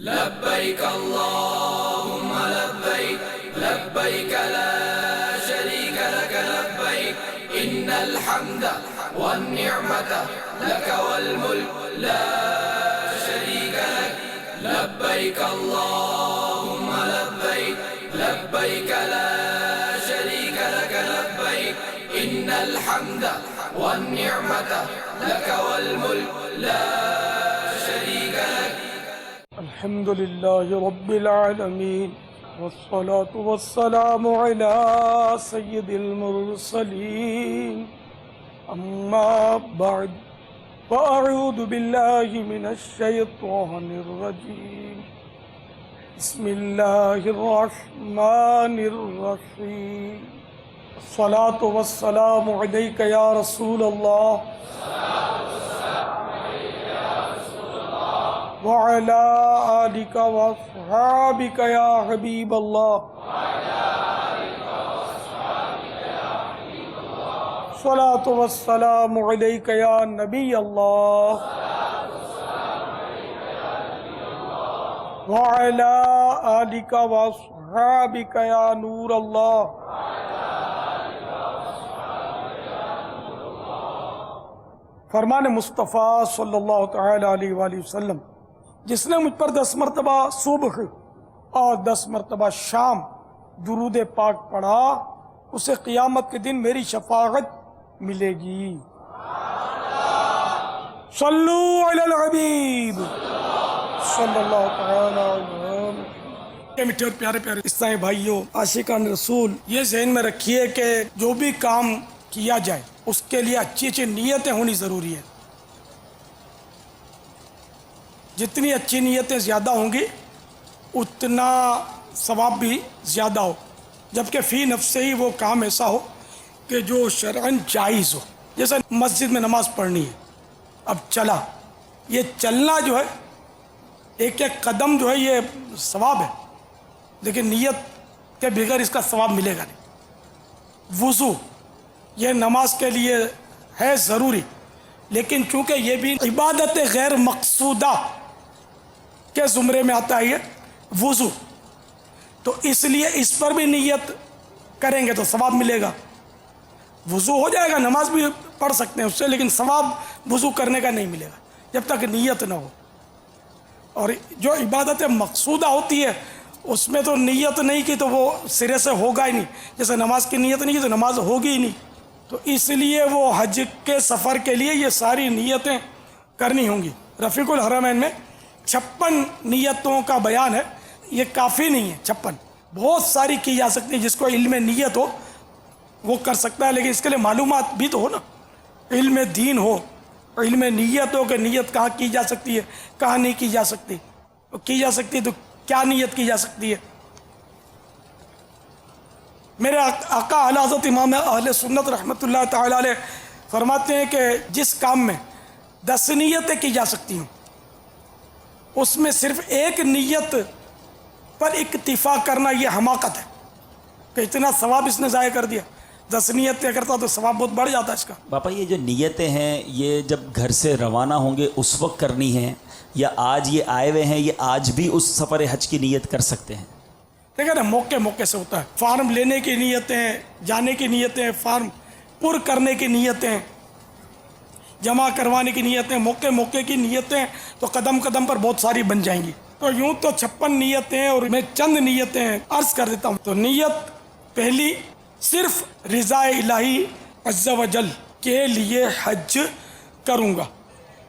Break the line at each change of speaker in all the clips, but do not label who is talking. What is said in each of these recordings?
لبيك اللهم لبيك لبيك لا شريك لك لبيك إن الحمد والنعمة لك والملك لا شريك لك لبيك اللهم لبيك لبيك لا شريك لك لبيك إن الحمد والنعمة لك والملك لا شريك لك.
الحمد لله رب العالمين والصلاة والسلام على سيد المرسلين أما بعد فأعوذ بالله من الشيطان الرجيم بسم الله الرحمن الرحيم الصلاة والسلام عليك يا رسول الله وعلى آلك وأصحابك يا حبيب الله صلاة والسلام عليك يا نبي الله وعلى آلك وأصحابك يا نور الله. فرمان مصطفیٰ صلی اللہ تعالی علیہ وآلہ وسلم، جس نے مجھ پر 10 مرتبہ صبح اور 10 مرتبہ شام درود پاک پڑھا، اسے قیامت کے دن میری شفاعت ملے گی. صلو علی الحبیب صلی اللہ تعالی علیہ وسلم. میٹھے اور پیارے پیارے اسلامی بھائیوں، عاشقان رسول، یہ ذہن میں رکھیے کہ جو بھی کام کیا جائے اس کے لیے اچھی اچھی نیتیں ہونی ضروری ہیں. جتنی اچھی نیتیں زیادہ ہوں گی اتنا ثواب بھی زیادہ ہو، جبکہ فی نفس سے ہی وہ کام ایسا ہو کہ جو شرعاً جائز ہو. جیسے مسجد میں نماز پڑھنی ہے، اب چلا، یہ چلنا جو ہے ایک ایک قدم جو ہے یہ ثواب ہے، لیکن نیت کے بغیر اس کا ثواب ملے گا نہیں. وضو یہ نماز کے لیے ہے ضروری، لیکن چونکہ یہ بھی عبادت غیر مقصودہ کے زمرے میں آتا ہے یہ وضو، تو اس لیے اس پر بھی نیت کریں گے تو ثواب ملے گا. وضو ہو جائے گا، نماز بھی پڑھ سکتے ہیں اس سے، لیکن ثواب وضو کرنے کا نہیں ملے گا جب تک نیت نہ ہو. اور جو عبادت مقصودہ ہوتی ہے اس میں تو نیت نہیں کی تو وہ سرے سے ہوگا ہی نہیں. جیسے نماز کی نیت نہیں کی تو نماز ہوگی ہی نہیں. تو اس لیے وہ حج کے سفر کے لیے یہ ساری نیتیں کرنی ہوں گی. رفیق الحرمین میں 56 نیتوں کا بیان ہے. یہ کافی نہیں ہے 56، بہت ساری کی جا سکتی ہے. جس کو علم نیت ہو وہ کر سکتا ہے، لیکن اس کے لیے معلومات بھی تو ہو نا، علم دین ہو، علم نیت ہو کہ نیت کہاں کی جا سکتی ہے کہاں نہیں کی جا سکتی. کی جا سکتی ہے تو کیا نیت کی جا سکتی ہے. میرے آقا اعلی حضرت امام اہل سنت رحمۃ اللہ تعالی علیہ فرماتے ہیں کہ جس کام میں 10 نیتیں کی جا سکتی ہوں اس میں صرف ایک نیت پر اکتفا کرنا یہ حماقت ہے کہ اتنا ثواب اس نے ضائع کر دیا. 10 نیتیں کرتا تو ثواب بہت بڑھ جاتا ہے اس کا.
باپا یہ جو نیتیں ہیں یہ جب گھر سے روانہ ہوں گے اس وقت کرنی ہیں، یا آج یہ آئے ہوئے ہیں یہ آج بھی اس سفر حج کی نیت کر سکتے ہیں؟
دیکھیں نا، موقع موقع سے ہوتا ہے. فارم لینے کی نیتیں، جانے کی نیتیں، فارم پر کرنے کی نیتیں، جمع کروانے کی نیتیں، موقع موقع کی نیتیں تو قدم قدم پر بہت ساری بن جائیں گی. تو یوں تو 56 نیتیں اور میں چند نیتیں عرض کر دیتا ہوں. تو نیت پہلی، صرف رضا الہی عز و جل کے لیے حج کروں گا.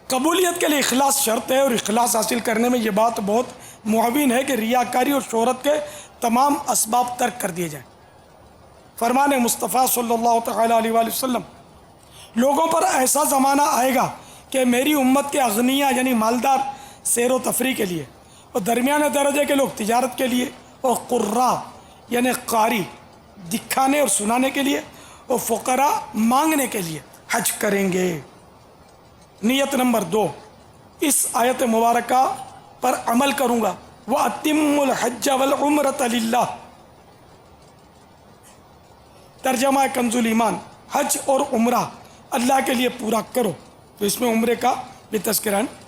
قبولیت کے لیے اخلاص شرط ہے، اور اخلاص حاصل کرنے میں یہ بات بہت معاون ہے کہ ریاکاری اور شہرت کے تمام اسباب ترک کر دیے جائیں. فرمان مصطفیٰ صلی اللہ تعالی علیہ وآلہ وسلم، لوگوں پر ایسا زمانہ آئے گا کہ میری امت کے اغنیاء یعنی مالدار سیر و تفریح کے لیے، اور درمیانے درجے کے لوگ تجارت کے لیے، اور قراء یعنی قاری دکھانے اور سنانے کے لیے، اور فقراء مانگنے کے لیے حج کریں گے. نیت نمبر 2، اس آیت مبارکہ پر عمل کروں گا. وَأَتِمُّ الْحَجَّ وَالْعُمْرَةَ لِلَّهِ. ترجمہ کنز الایمان، حج اور عمرہ اللہ کے لیے پورا کرو. تو اس میں عمرے کا بھی تذکرہ ہے.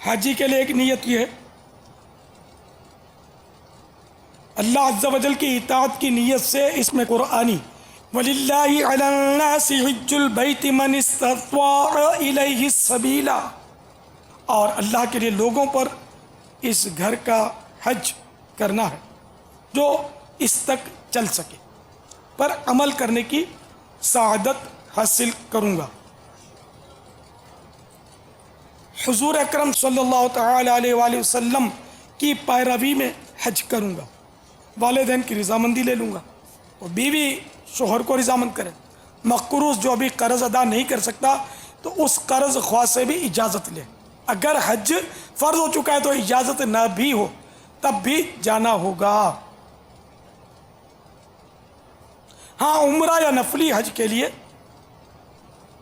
حاجی کے لیے ایک نیت یہ ہے، اللہ عز و جل کی اطاعت کی نیت سے اس میں قرآنی وَلِلَّهِ عَلَى النَّاسِ حِجُّ الْبَيْتِ مَنِ اسْتَطَاعَ إِلَيْهِ السَّبِيلَ، اور اللہ کے لیے لوگوں پر اس گھر کا حج کرنا ہے جو اس تک چل سکے، پر عمل کرنے کی سعادت حاصل کروں گا۔ حضور اکرم صلی اللہ تعالی علیہ وآلہ وسلم کی پیروی میں حج کروں گا، والدین کی رضامندی لے لوں گا، اور بیوی شوہر کو رضامند کرے، مقروض جو ابھی قرض ادا نہیں کر سکتا تو اس قرض خواہ سے بھی اجازت لے، اگر حج فرض ہو چکا ہے تو اجازت نہ بھی ہو تب بھی جانا ہوگا۔ ہاں عمرہ یا نفلی حج کے لیے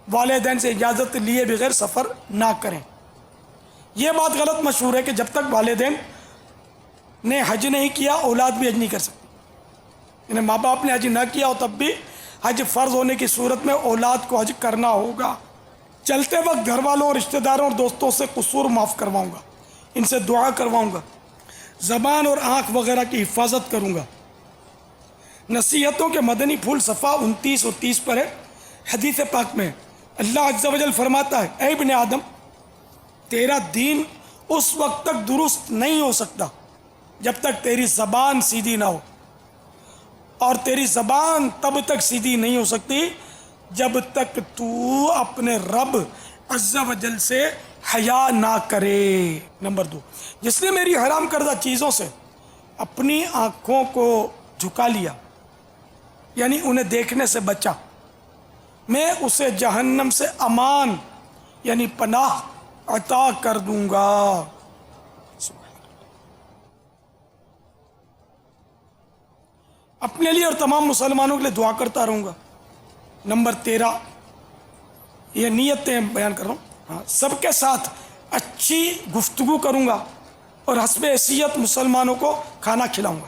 والدین سے اجازت لیے بغیر سفر نہ کریں۔ یہ بات غلط مشہور ہے کہ جب تک والدین نے حج نہیں کیا اولاد بھی حج نہیں کر سکتی، یعنی ماں باپ نے حج نہ کیا ہو تب بھی حج فرض ہونے کی صورت میں اولاد کو حج کرنا ہوگا۔ چلتے وقت گھر والوں اور رشتہ داروں اور دوستوں سے قصور معاف کرواؤں گا، ان سے دعا کرواؤں گا، زبان اور آنکھ وغیرہ کی حفاظت کروں گا۔ نصیحتوں کے مدنی پھول صفحہ 29 اور 30 پر ہے، حدیث پاک میں اللہ عز و جل فرماتا ہے، اے ابن آدم، تیرا دین اس وقت تک درست نہیں ہو سکتا جب تک تیری زبان سیدھی نہ ہو، اور تیری زبان تب تک سیدھی نہیں ہو سکتی جب تک تو اپنے رب عز و جل سے حیا نہ کرے۔ نمبر 2، جس نے میری حرام کردہ چیزوں سے اپنی آنکھوں کو جھکا لیا، یعنی انہیں دیکھنے سے بچا، میں اسے جہنم سے امان یعنی پناہ عطا کر دوں گا۔ اپنے لیے اور تمام مسلمانوں کے لیے دعا کرتا رہوں گا۔ نمبر 13، یہ نیتیں بیان کر رہا ہوں، سب کے ساتھ اچھی گفتگو کروں گا اور حسب حیثیت مسلمانوں کو کھانا کھلاؤں گا۔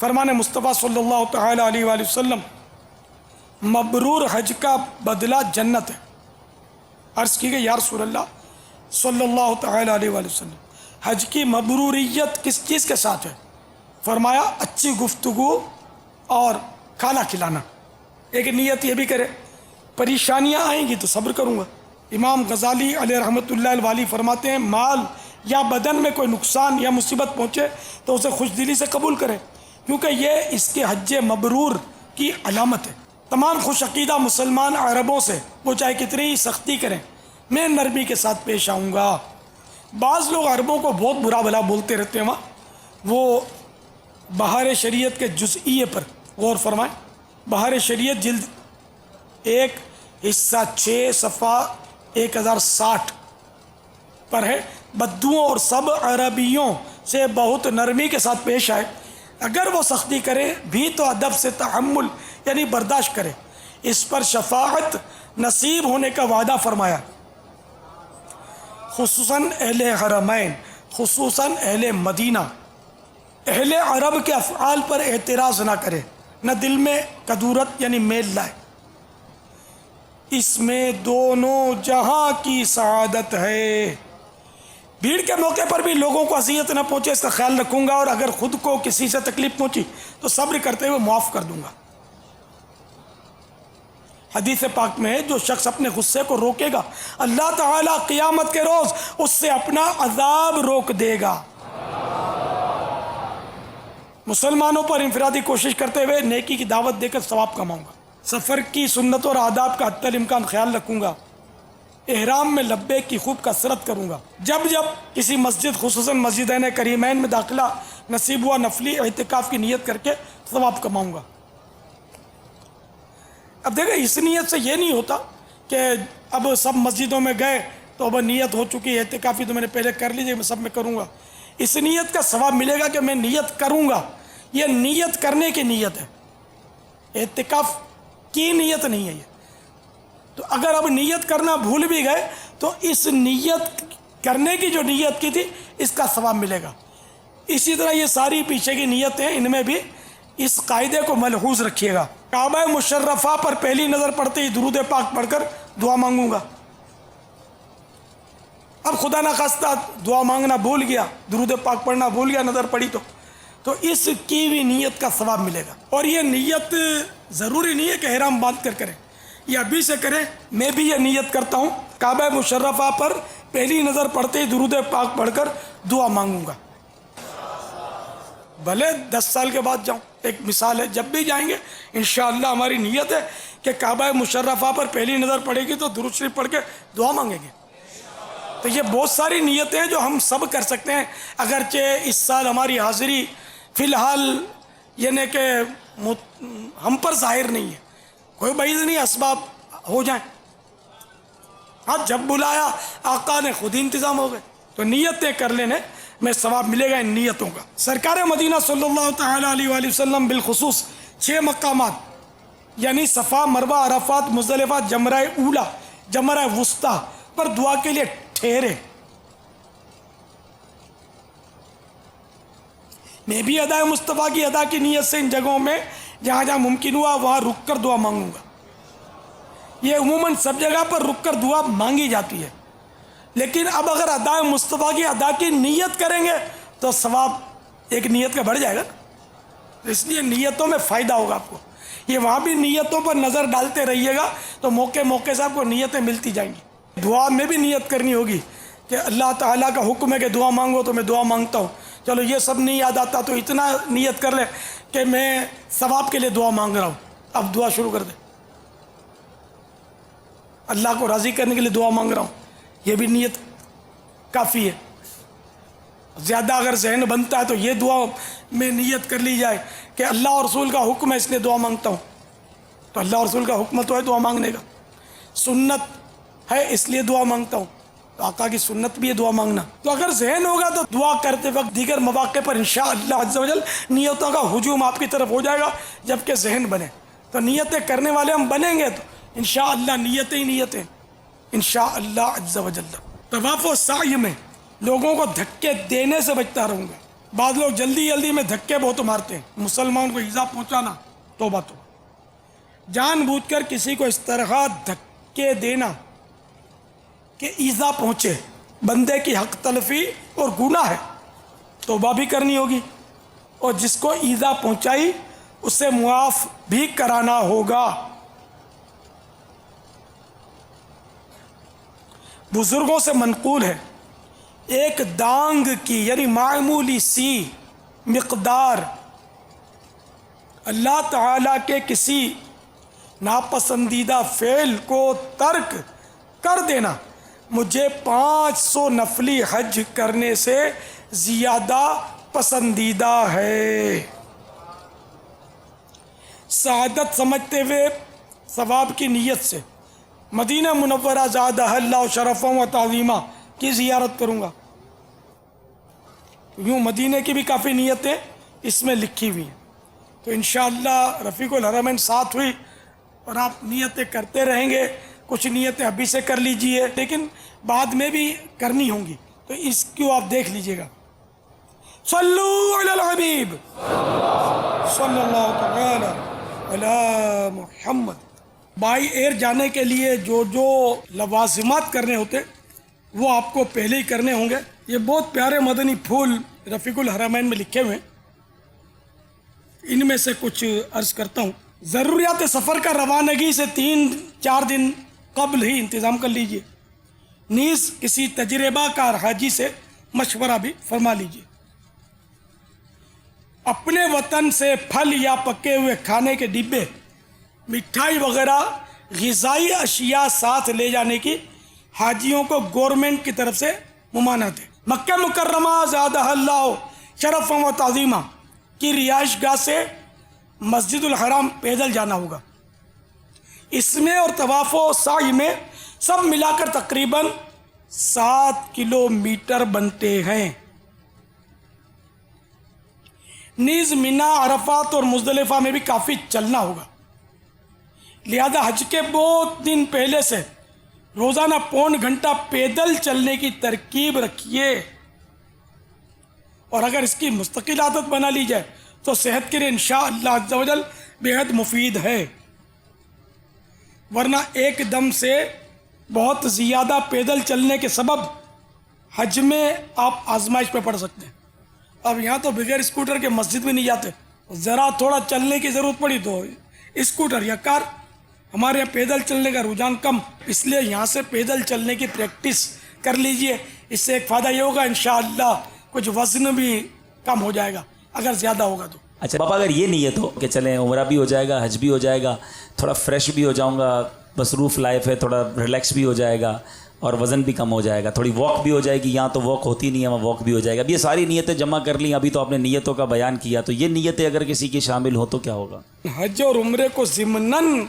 فرمان مصطفیٰ صلی اللہ تعالی علیہ وآلہ وسلم، مبرور حج کا بدلہ جنت ہے۔ عرض کی گئی یا رسول اللہ صلی اللہ تعالی علیہ وآلہ وسلم، حج کی مبروریت کس چیز کے ساتھ ہے؟ فرمایا اچھی گفتگو اور کھانا کھلانا۔ ایک نیت یہ بھی کرے، پریشانیاں آئیں گی تو صبر کروں گا۔ امام غزالی علیہ رحمۃ اللہ الوالی فرماتے ہیں، مال یا بدن میں کوئی نقصان یا مصیبت پہنچے تو اسے خوش دلی سے قبول کرے، کیونکہ یہ اس کے حج مبرور کی علامت ہے۔ تمام خوش عقیدہ مسلمان عربوں سے وہ چاہے کتنی ہی سختی کریں، میں نرمی کے ساتھ پیش آؤں گا۔ بعض لوگ عربوں کو بہت برا بھلا بولتے رہتے ہیں، وہ بہار شریعت کے جزئیے پر غور فرمائیں۔ بہار شریعت جلد 1 حصہ 6 صفحہ 1060 پر ہے، بدوؤں اور سب عربیوں سے بہت نرمی کے ساتھ پیش آئے، اگر وہ سختی کرے بھی تو ادب سے تحمل یعنی برداشت کرے، اس پر شفاعت نصیب ہونے کا وعدہ فرمایا، خصوصاً اہل حرمین، خصوصاً اہل مدینہ۔ اہل عرب کے افعال پر اعتراض نہ کرے، نہ دل میں کدورت یعنی میل لائے، اس میں دونوں جہاں کی سعادت ہے۔ بھیڑ کے موقع پر بھی لوگوں کو اذیت نہ پہنچے اس کا خیال رکھوں گا، اور اگر خود کو کسی سے تکلیف پہنچی تو صبر کرتے ہوئے معاف کر دوں گا۔ حدیث پاک میں ہے، جو شخص اپنے غصے کو روکے گا اللہ تعالیٰ قیامت کے روز اس سے اپنا عذاب روک دے گا۔ مسلمانوں پر انفرادی کوشش کرتے ہوئے نیکی کی دعوت دے کر ثواب کماؤں گا۔ سفر کی سنت اور آداب کا حتی الامکان خیال رکھوں گا۔ احرام میں لبیک کی خوب کثرت کروں گا۔ جب جب کسی مسجد خصوصاً مسجدین کریمین میں داخلہ نصیب ہوا نیت اعتکاف کی نیت کر کے ثواب کماؤں گا۔ اب دیکھیں اس نیت سے یہ نہیں ہوتا کہ اب سب مسجدوں میں گئے تو اب نیت ہو چکی ہے اعتکافی تو میں نے پہلے کر لیجیے میں سب میں کروں گا۔ اس نیت کا ثواب ملے گا کہ میں نیت کروں گا، یہ نیت کرنے کی نیت ہے، اعتکاف کی نیت نہیں ہے یہ۔ تو اگر اب نیت کرنا بھول بھی گئے تو اس نیت کرنے کی جو نیت کی تھی اس کا ثواب ملے گا۔ اسی طرح یہ ساری پیچھے کی نیتیں ان میں بھی اس قاعدے کو ملحوظ رکھیے گا۔ کعبہ مشرفہ پر پہلی نظر پڑتے ہی درود پاک پڑھ کر دعا مانگوں گا۔ اب خدا نخواستہ دعا مانگنا بھول گیا، درود پاک پڑھنا بھول گیا، نظر پڑی تو اس کی بھی نیت کا ثواب ملے گا. اور یہ نیت ضروری نہیں ہے کہ احرام باندھ کر کریں، یہ ابھی سے کریں. میں بھی یہ نیت کرتا ہوں کعبہ مشرفہ پر پہلی نظر پڑتے ہی درود پاک پڑھ کر دعا مانگوں گا. بھلے 10 سال کے بعد جاؤں، ایک مثال ہے، جب بھی جائیں گے انشاءاللہ ہماری نیت ہے کہ کعبہ مشرفہ پر پہلی نظر پڑے گی تو درود شریف پڑھ کے دعا مانگیں گے. تو یہ بہت ساری نیتیں ہیں جو ہم سب کر سکتے ہیں. اگرچہ اس سال ہماری حاضری فی الحال یعنی کہ ہم پر ظاہر نہیں ہے، کوئی بعید نہیں، اسباب ہو جائیں. ہاں جب بلایا آقا نے خود ہی انتظام ہو گئے. تو نیتیں کر لینے میں ثواب ملے گا ان نیتوں کا. سرکار مدینہ صلی اللہ تعالیٰ علیہ وآلہ وسلم بالخصوص 6 مقامات یعنی صفا، مروہ، عرفات، مزدلفہ، جمرہ اولا، جمرہ وسطیٰ پر دعا کے لیے ٹھہرے. میں بھی ادائے مصطفیٰ کی ادا کی نیت سے ان جگہوں میں جہاں جہاں ممکن ہوا وہاں رک کر دعا مانگوں گا. یہ عموماً سب جگہ پر رک کر دعا مانگی جاتی ہے، لیکن اب اگر ادائے مصطفیٰ کی ادا کی نیت کریں گے تو ثواب ایک نیت کا بڑھ جائے گا. اس لیے نیتوں میں فائدہ ہوگا آپ کو. یہ وہاں بھی نیتوں پر نظر ڈالتے رہیے گا تو موقع سے آپ کو نیتیں ملتی جائیں گی. دعا میں بھی نیت کرنی ہوگی کہ اللہ تعالیٰ کا حکم ہے کہ دعا مانگو تو میں دعا مانگتا ہوں. چلو یہ سب نہیں یاد آتا تو اتنا نیت کر لے کہ میں ثواب کے لیے دعا مانگ رہا ہوں. اب دعا شروع کر دے، اللہ کو راضی کرنے کے لیے دعا مانگ رہا ہوں، یہ بھی نیت کافی ہے. زیادہ اگر ذہن بنتا ہے تو یہ دعا میں نیت کر لی جائے کہ اللہ اور رسول کا حکم ہے اس لیے دعا مانگتا ہوں. تو اللہ اور رسول کا حکم تو ہے دعا مانگنے کا، سنت ہے اس لیے دعا مانگتا ہوں، تو آقا کی سنت بھی ہے دعا مانگنا. تو اگر ذہن ہوگا تو دعا کرتے وقت دیگر مواقع پر انشاءاللہ عز و جل نیتوں کا ہجوم آپ کی طرف ہو جائے گا جبکہ ذہن بنے. تو نیتیں کرنے والے ہم بنیں گے تو انشاءاللہ نیتیں ہی نیتیں انشاءاللہ عز و جل. طواف و سعی میں لوگوں کو دھکے دینے سے بچتا رہوں گا. بعض لوگ جلدی میں دھکے بہت مارتے ہیں، مسلمان کو ایذا پہنچانا توبہ تو. جان بوجھ کر کسی کو اس طرح دھکے دینا کہ ایذا پہنچے، بندے کی حق تلفی اور گناہ ہے، توبہ بھی کرنی ہوگی، اور جس کو ایذا پہنچائی اسے معاف بھی کرانا ہوگا. بزرگوں سے منقول ہے ایک دانگ کی یعنی معمولی سی مقدار اللہ تعالیٰ کے کسی ناپسندیدہ فعل کو ترک کر دینا مجھے 500 نفلی حج کرنے سے زیادہ پسندیدہ ہے. سعادت سمجھتے ہوئے ثواب کی نیت سے مدینہ منورہ زادہ اللہ شرفا و تعظیمہ کی زیارت کروں گا. یوں مدینہ کی بھی کافی نیتیں اس میں لکھی ہوئی ہیں. تو انشاءاللہ رفیق الحرمین ساتھ ہوئی اور آپ نیتیں کرتے رہیں گے. کچھ نیتیں ابھی سے کر لیجئے لیکن بعد میں بھی کرنی ہوں گی، تو اس کو آپ دیکھ لیجئے گا. صلو علی الحبیب صلی اللہ تعالی علی محمد. بائی ایئر جانے کے لیے جو لوازمات کرنے ہوتے وہ آپ کو پہلے ہی کرنے ہوں گے. یہ بہت پیارے مدنی پھول رفیق الحرمین میں لکھے ہوئے ہیں، ان میں سے کچھ عرض کرتا ہوں. ضروریات سفر کا روانگی سے 3-4 دن قبل ہی انتظام کر لیجئے. نیز کسی تجربہ کار حاجی سے مشورہ بھی فرما لیجئے. اپنے وطن سے پھل یا پکے ہوئے کھانے کے ڈبے، مٹھائی وغیرہ غذائی اشیاء ساتھ لے جانے کی حاجیوں کو گورنمنٹ کی طرف سے ممانعت ہے. مکہ مکرمہ زادہ اللہ شرفا و تعظیمہ کی رہائش گاہ سے مسجد الحرام پیدل جانا ہوگا. اس میں اور طواف و سعی میں سب ملا کر تقریباً 7 کلومیٹر بنتے ہیں. نیز مینا، عرفات اور مزدلفہ میں بھی کافی چلنا ہوگا. لہذا حج کے بہت دن پہلے سے روزانہ 1.25 گھنٹہ پیدل چلنے کی ترکیب رکھیے، اور اگر اس کی مستقل عادت بنا لی جائے تو صحت کے لیے انشاءاللہ عز و جل بہت مفید ہے. ورنہ ایک دم سے بہت زیادہ پیدل چلنے کے سبب حج میں آپ آزمائش پہ پڑھ سکتے ہیں. اب یہاں تو بغیر اسکوٹر کے مسجد بھی نہیں جاتے, ذرا تھوڑا چلنے کی ضرورت پڑی تو اسکوٹر یا کار. ہمارے یہاں پیدل چلنے کا رجحان کم, اس لیے یہاں سے پیدل چلنے کی پریکٹس کر لیجئے. اس سے ایک فائدہ یہ ہوگا انشاءاللہ کچھ وزن بھی کم ہو جائے گا اگر زیادہ ہوگا تو.
اچھا پاپا, اگر یہ نیت ہو کہ چلیں عمرہ بھی ہو جائے گا, حج بھی ہو جائے گا, تھوڑا فریش بھی ہو جاؤں گا, مصروف لائف ہے, تھوڑا ریلیکس بھی ہو جائے گا اور وزن بھی کم ہو جائے گا, تھوڑی واک بھی ہو جائے گی, یہاں تو واک ہوتی نہیں ہے, وہاں واک بھی ہو جائے گا. اب یہ ساری نیتیں جمع کر لیں, ابھی تو آپ نے نیتوں کا بیان کیا, تو یہ نیتیں اگر کسی کی شامل ہو تو کیا ہوگا؟
حج اور عمرے کو ضمناً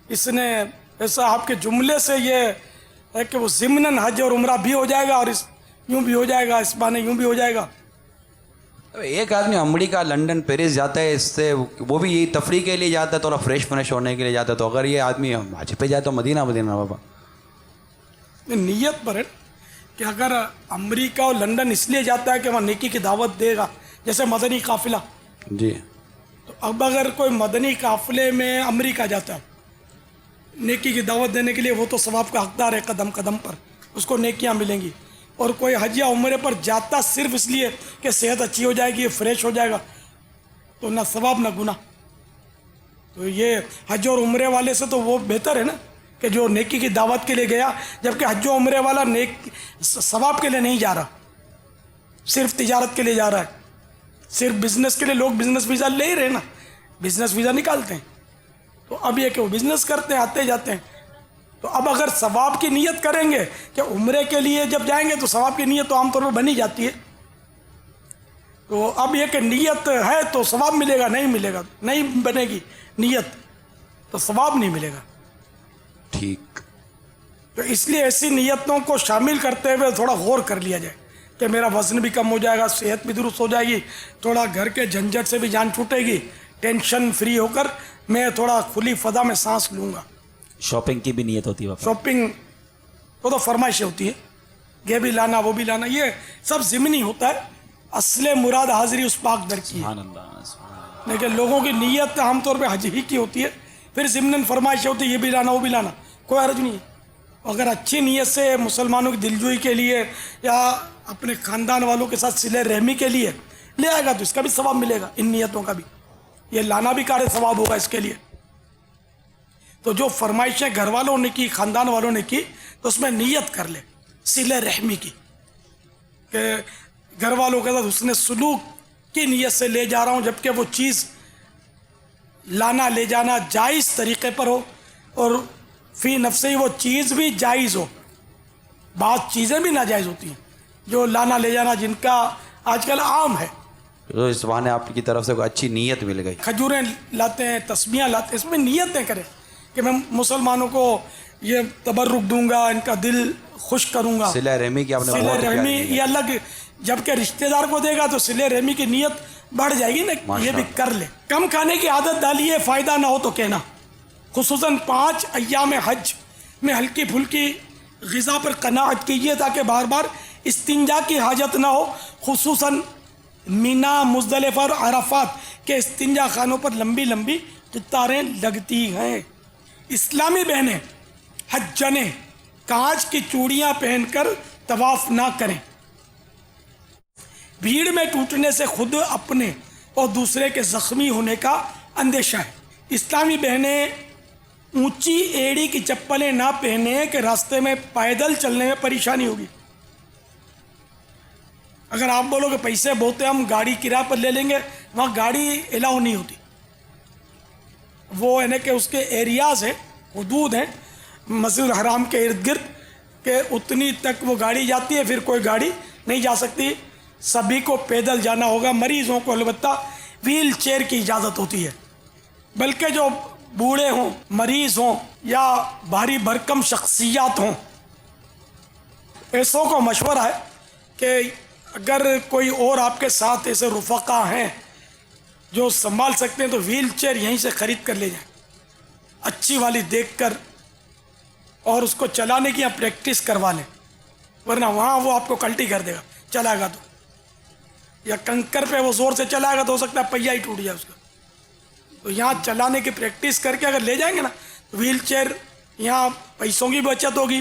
اس نے ایسا آپ کے جملے سے یہ ہے کہ وہ ضمناً حج اور عمرہ بھی ہو جائے گا اور یوں بھی ہو جائے گا, اس بہانے یوں بھی ہو جائے گا.
ایک آدمی امریکہ, لنڈن, پیرس جاتا ہے, اس سے وہ بھی یہی تفریح کے لیے جاتا ہے, تھوڑا فریش ہونے کے لیے جاتا ہے, تو اگر یہ آدمی حج پہ جائے تو مدینہ بابا
نیت پر ہے کہ اگر امریکہ اور لنڈن اس لیے جاتا ہے کہ وہاں نیکی کی دعوت دے گا, جیسے مدنی قافلہ.
جی,
تو اب اگر کوئی مدنی قافلے میں امریکہ جاتا ہے نیکی کی دعوت دینے کے لیے, وہ تو ثواب کا حقدار ہے, قدم قدم پر اس کو نیکیاں ملیں گی. اور کوئی حج یا عمرے پر جاتا صرف اس لیے کہ صحت اچھی ہو جائے گی, فریش ہو جائے گا, تو نہ ثواب نہ گناہ. تو یہ حج اور عمرے والے سے تو وہ بہتر ہے نا کہ جو نیکی کی دعوت کے لیے گیا, جبکہ حج و عمرے والا ثواب کے لیے نہیں جا رہا, صرف تجارت کے لیے جا رہا ہے, صرف بزنس کے لیے. لوگ بزنس ویزا لے ہی رہے نا, بزنس ویزا نکالتے ہیں. تو اب یہ کہ وہ بزنس کرتے ہیں, آتے جاتے ہیں. تو اب اگر ثواب کی نیت کریں گے کہ عمرے کے لیے جب جائیں گے تو ثواب کی نیت تو عام طور پر بنی جاتی ہے. تو اب یہ کہ نیت ہے تو ثواب ملے گا, نہیں ملے گا, نہیں بنے گی نیت تو ثواب نہیں ملے گا.
ٹھیک.
تو اس لیے ایسی نیتوں کو شامل کرتے ہوئے تھوڑا غور کر لیا جائے کہ میرا وزن بھی کم ہو جائے گا, صحت بھی درست ہو جائے گی, تھوڑا گھر کے جھنجھٹ سے بھی جان چھوٹے گی, ٹینشن فری ہو کر میں تھوڑا کھلی فضا میں سانس لوں گا.
شاپنگ کی بھی نیت ہوتی ہے؟
شاپنگ وہ تو فرمائشیں ہوتی ہے, یہ بھی لانا وہ بھی لانا, یہ سب ضمنی ہوتا ہے. اصل مراد حاضری اس پاک در کی ہے.
سبحان اللہ.
لیکن لوگوں کی نیت عام طور پہ حج ہی کی ہوتی ہے, پھر ضمناً فرمائشیں ہوتی ہے یہ بھی لانا وہ بھی لانا, کوئی حرج نہیں ہے. اگر اچھی نیت سے مسلمانوں کی دلجوئی کے لیے یا اپنے خاندان والوں کے ساتھ صلہ رحمی کے لیے لے آئے گا تو اس کا بھی ثواب ملے گا, ان نیتوں کا بھی. یہ لانا بھی کار ثواب ہوگا اس کے لیے. تو جو فرمائشیں گھر والوں نے کی, خاندان والوں نے کی, تو اس میں نیت کر لے صلہ رحمی کی کہ گھر والوں کے ساتھ حسن سلوک کی نیت سے لے جا رہا ہوں, جبکہ وہ چیز لانا لے جانا جائز طریقے پر ہو اور فی نفس ہی وہ چیز بھی جائز ہو. بعض چیزیں بھی ناجائز ہوتی ہیں جو لانا لے جانا جن کا آج کل عام ہے.
تو اس بہانے آپ کی طرف سے کوئی اچھی نیت مل گئی.
کھجوریں لاتے ہیں, تسبیحاں لاتے ہیں, اس میں نیتیں کریں کہ میں مسلمانوں کو یہ تبرک دوں گا, ان کا دل خوش کروں گا.
صلہ رحمی کی آپ نے
صلہ
بہت
رحمی
پیاری
یہ الگ, جبکہ رشتہ دار کو دے گا تو صلہ رحمی کی نیت بڑھ جائے گی نا, یہ بھی کر لے. کم کھانے کی عادت ڈالیے, فائدہ نہ ہو تو کہنا. خصوصاً 5 ایام حج میں ہلکی پھلکی غذا پر قناعت کیجیے تاکہ بار بار استنجا کی حاجت نہ ہو. خصوصاً مینا, مزدلفہ اور عرفات کے استنجا خانوں پر لمبی لمبی قطاریں لگتی ہیں. اسلامی بہنیں حجنے کانچ کی چوڑیاں پہن کر طواف نہ کریں. بھیڑ میں ٹوٹنے سے خود اپنے اور دوسرے کے زخمی ہونے کا اندیشہ ہے. اسلامی بہنیں اونچی ایڑی کی چپلیں نہ پہنیں کہ راستے میں پیدل چلنے میں پریشانی ہوگی. اگر آپ بولو کہ پیسے بہت ہیں ہم گاڑی کرایہ پر لے لیں گے, وہاں گاڑی الاؤ نہیں ہوتی. وہ یعنی کہ اس کے ایریاز ہیں, حدود ہیں مسجد الحرام کے ارد گرد کہ اتنی تک وہ گاڑی جاتی ہے, پھر کوئی گاڑی نہیں جا سکتی. سبھی کو پیدل جانا ہوگا. مریضوں کو البتہ ویل چیئر کی اجازت ہوتی ہے, بلکہ جو بوڑھے ہوں, مریض ہوں یا بھاری بھرکم شخصیات ہوں, ایسوں کو مشورہ ہے کہ اگر کوئی اور آپ کے ساتھ ایسے رفقا ہیں جو سنبھال سکتے ہیں تو ویل چیئر یہیں سے خرید کر لے جائیں, اچھی والی دیکھ کر, اور اس کو چلانے کی آپ پریکٹس کروا لیں, ورنہ وہاں وہ آپ کو کلٹی کر دے گا چلائے گا تو, یا کنکر پہ وہ زور سے چلائے گا تو ہو سکتا ہے پہیا ہی ٹوٹ جائے اس کا. تو یہاں چلانے کی پریکٹس کر کے اگر لے جائیں گے نا تو ویل چیئر, یہاں پیسوں کی بچت ہوگی,